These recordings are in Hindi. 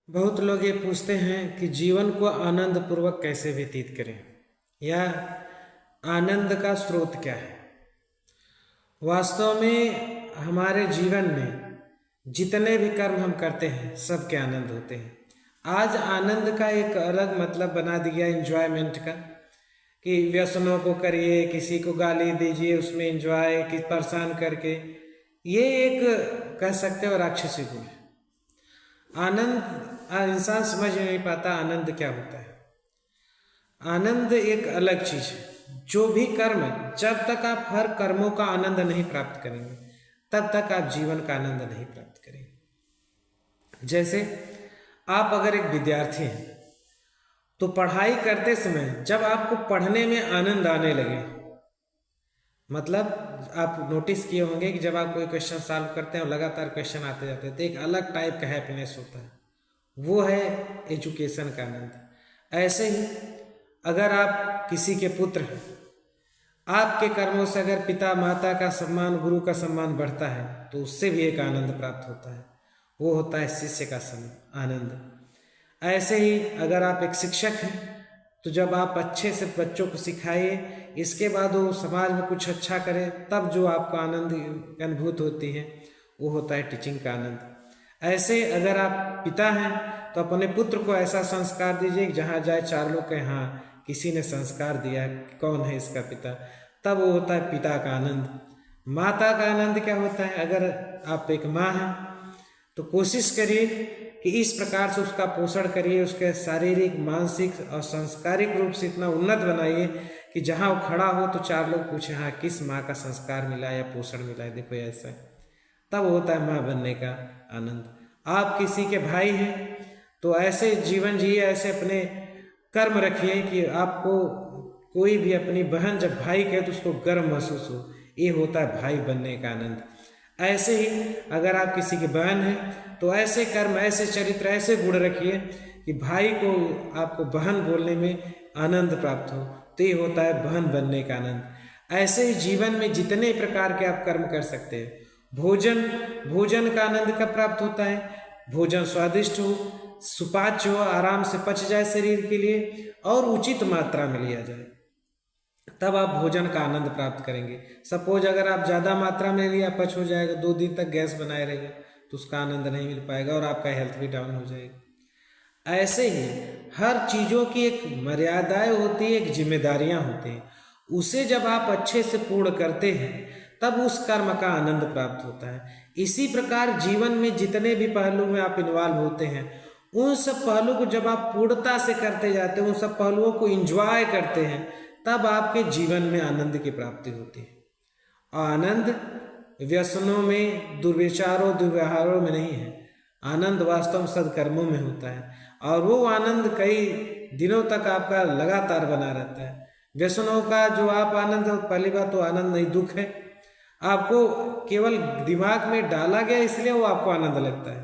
बहुत लोग ये पूछते हैं कि जीवन को आनंद पूर्वक कैसे व्यतीत करें या आनंद का स्रोत क्या है। वास्तव में हमारे जीवन में जितने भी कर्म हम करते हैं सबके आनंद होते हैं। आज आनंद का एक अलग मतलब बना दिया एंजॉयमेंट का कि व्यसनों को करिए, किसी को गाली दीजिए, उसमें एंजॉय कि परेशान करके, ये एक कह सकते हो राक्षसी गुण है। आनंद इंसान समझ नहीं पाता आनंद क्या होता है। आनंद एक अलग चीज है। जो भी कर्म, जब तक आप हर कर्मों का आनंद नहीं प्राप्त करेंगे तब तक आप जीवन का आनंद नहीं प्राप्त करेंगे। जैसे आप अगर एक विद्यार्थी हैं तो पढ़ाई करते समय जब आपको पढ़ने में आनंद आने लगे, मतलब आप नोटिस किए होंगे कि जब आप कोई क्वेश्चन सॉल्व करते हैं और लगातार क्वेश्चन आते जाते हैं तो एक अलग टाइप का हैप्पीनेस होता है, वो है एजुकेशन का आनंद। ऐसे ही अगर आप किसी के पुत्र हैं, आपके कर्मों से अगर पिता माता का सम्मान, गुरु का सम्मान बढ़ता है तो उससे भी एक आनंद प्राप्त होता है, वो होता है शिष्य का आनंद। ऐसे ही अगर आप एक शिक्षक हैं तो जब आप अच्छे से बच्चों को सिखाइए, इसके बाद वो समाज में कुछ अच्छा करे, तब जो आपको आनंद अनुभूत होती है वो होता है टीचिंग का आनंद। ऐसे अगर आप पिता हैं तो अपने पुत्र को ऐसा संस्कार दीजिए कि जहाँ जाए चार लोग कहें हाँ किसी ने संस्कार दिया, कौन है इसका पिता, तब वो होता है पिता का आनंद। माता का आनंद क्या होता है? अगर आप एक माँ हैं तो कोशिश करिए कि इस प्रकार से उसका पोषण करिए, उसके शारीरिक, मानसिक और सांस्कारिक रूप से इतना उन्नत बनाइए कि जहाँ वो खड़ा हो तो चार लोग पूछे हाँ किस माँ का संस्कार मिला या पोषण मिला है, देखो ऐसा है। तब होता है माँ बनने का आनंद। आप किसी के भाई हैं तो ऐसे जीवन जिए, ऐसे अपने कर्म रखिए कि आपको कोई भी अपनी बहन जब भाई कहे तो उसको गर्व महसूस हो, ये होता है भाई बनने का आनंद। ऐसे ही अगर आप किसी की बहन हैं तो ऐसे कर्म, ऐसे चरित्र, ऐसे गुण रखिए कि भाई को आपको बहन बोलने में आनंद प्राप्त हो, तो ये होता है बहन बनने का आनंद। ऐसे ही जीवन में जितने प्रकार के आप कर्म कर सकते हैं। भोजन का आनंद कब प्राप्त होता है? भोजन स्वादिष्ट हो, सुपाच्य हो, आराम से पच जाए शरीर के लिए और उचित मात्रा में लिया जाए, तब आप भोजन का आनंद प्राप्त करेंगे। सपोज अगर आप ज़्यादा मात्रा में लिया, पच हो जाएगा, 2 दिन तक गैस बनाए रहेगा तो उसका आनंद नहीं मिल पाएगा और आपका हेल्थ भी डाउन हो जाएगा। ऐसे ही हर चीज़ों की एक मर्यादाएं होती है, एक जिम्मेदारियां होती हैं, उसे जब आप अच्छे से पूर्ण करते हैं तब उस कर्म का आनंद प्राप्त होता है। इसी प्रकार जीवन में जितने भी पहलू में आप इन्वॉल्व होते हैं, उन सब पहलू को जब आप पूर्णता से करते जाते हैं, उन सब पहलुओं को इंजॉय करते हैं, तब आपके जीवन में आनंद की प्राप्ति होती है। आनंद व्यसनों में, दुर्विचारों, दुर्व्यवहारों में नहीं है। आनंद वास्तव में सदकर्मों में होता है और वो आनंद कई दिनों तक आपका लगातार बना रहता है। व्यसनों का जो आप आनंद, पहली बात तो आनंद नहीं, दुख है। आपको केवल दिमाग में डाला गया इसलिए वो आपको आनंद लगता है।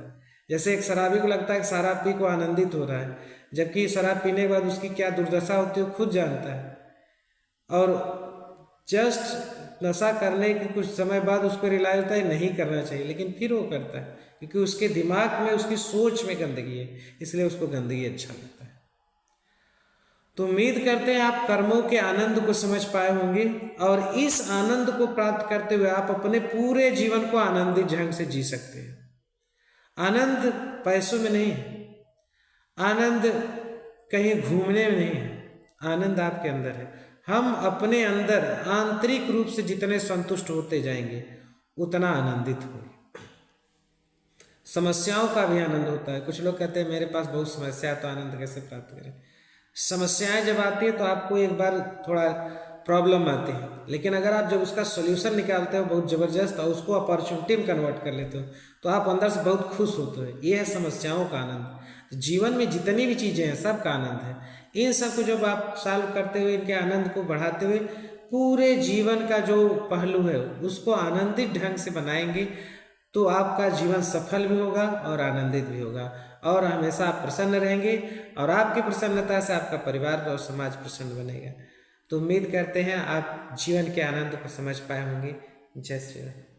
जैसे एक शराबी को लगता है कि शराब पी को आनंदित हो रहा है, जबकि शराब पीने के बाद उसकी क्या दुर्दशा होती है वो खुद जानता है। और जस्ट नशा करने के कुछ समय बाद उसको रियलाइज होता है नहीं करना चाहिए, लेकिन फिर वो करता है क्योंकि उसके दिमाग में, उसकी सोच में गंदगी है, इसलिए उसको गंदगी अच्छा लगता है। तो उम्मीद करते हैं आप कर्मों के आनंद को समझ पाए होंगे और इस आनंद को प्राप्त करते हुए आप अपने पूरे जीवन को आनंदित ढंग से जी सकते हैं। आनंद पैसों में नहीं है, आनंद कहीं घूमने में नहीं है, आनंद आपके अंदर है। हम अपने अंदर आंतरिक रूप से जितने संतुष्ट होते जाएंगे उतना आनंदित होंगे। समस्याओं का भी आनंद होता है। कुछ लोग कहते हैं मेरे पास बहुत समस्या, तो आनंद कैसे प्राप्त करें? समस्याएं जब आती है तो आपको एक बार थोड़ा प्रॉब्लम आती है, लेकिन अगर आप जब उसका सोल्यूशन निकालते हो बहुत ज़बरदस्त और उसको अपॉर्चुनिटी में कन्वर्ट कर लेते हो तो आप अंदर से बहुत खुश होते हो। ये है समस्याओं का आनंद। जीवन में जितनी भी चीज़ें हैं सबका आनंद है। इन सब को जब आप सॉल्व करते हुए, इनके आनंद को बढ़ाते हुए पूरे जीवन का जो पहलू है उसको आनंदित ढंग से बनाएंगे तो आपका जीवन सफल भी होगा और आनंदित भी होगा और हमेशा आप प्रसन्न रहेंगे और आपकी प्रसन्नता से आपका परिवार और समाज प्रसन्न बनेगा। तो उम्मीद करते हैं आप जीवन के आनंद को समझ पाए होंगे। जय श्री राम।